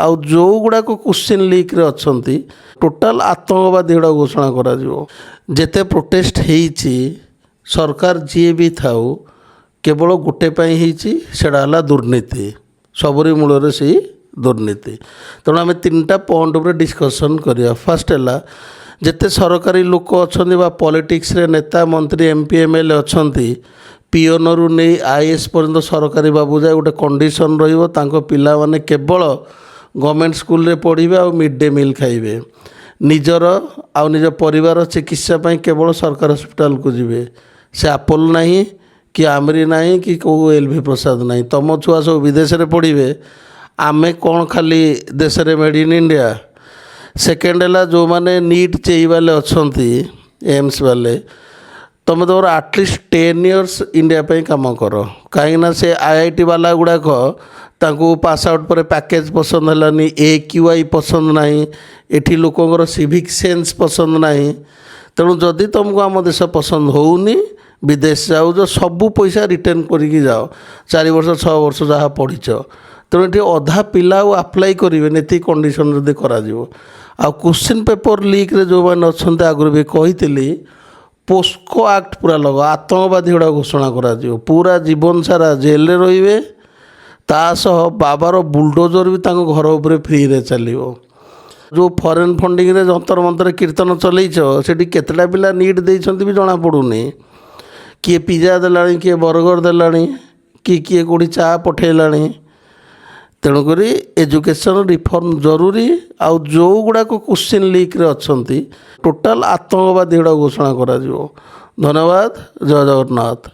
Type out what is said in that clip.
आउ जो गुड़ाक question leak रे अच्छी टोटाल आतंकवादी गुड़ा घोषणा करा जेते प्रोटेस्ट होईची सरकार जी भी थाउ केवल गोटे सेटा दुर्नीति सबरी मूल से दुर्नीति। तेणु आम 3टा पॉइंट उपर डिस्कसन करिया। फर्स्ट है जिते सरकारी लोक अच्छा पॉलिटिक्स रे नेता मंत्री एमपी एमएलए अच्छा पिओनरू नहीं आईएएस पर्यंत सरकारी बाबू जाए गोटे कंडीशन रही पिला माने केवल गवर्नमेंट स्कूल रे पढ़िबे आ मिड डे मील खाइबे निजर आ निज परिवार चिकित्सा पाई केवल सरकार हॉस्पिटल को जीवे से आपोलो नहीं कि आमरी नहीं कि कौ एलवी प्रसाद नहीं तुम छुआ सब विदेश में पढ़े आमे कौन खाली देश में मेड इन इंडिया। सेकेंड है जो मैंने नीट चेई वाले अच्छा एम्स वाले तुम तुम आटलिस्ट 10 years इंडिया पे काम कर कहीं से आईआईटी वाला गुड़ाक पास आउट पर पैकेज पसंद है AQI पसंद ना एठी लोकंर सिविक सेंस पसंद ना तेणु जदि तुमको आम देश पसंद होनी विदेश जाऊ जो सबू पैसा रिटर्न करके जाओ 4 वर्ष 6 वर्ष जहाँ पढ़ीच तेणु ये अधा पिला आप्लाय करेंगे नीति कंडीशन जब कर क्वेश्चन पेपर लीक रे जो मैंने अच्छा आगुरी भी कही पोस्को एक्ट पूरा लगा आतंकवादी गुड़ा घोषणा करा पूरा जीवन सारा जेल रे रहिबे तासह बाबार बुलडोजर भी घर उपर फ्री रे चलो जो फॉरेन फंडिंग रे जंतर मंतर कीर्तन चलैछ सेठी केतटा पिला नीट देइछन्ति भी जना पड़ुनी किए पिज्जा देलानी किए बर्गर देलानी किए कोड़ी चा पठेलानी। तेणुक एजुकेशन रिफॉर्म जरूरी आउ जो गुड़ाक क्वेश्चन लीक रे अच्छी टोटाल आतंकवादी गुड़ा घोषणा करा। धन्यवाद। जय जगन्नाथ।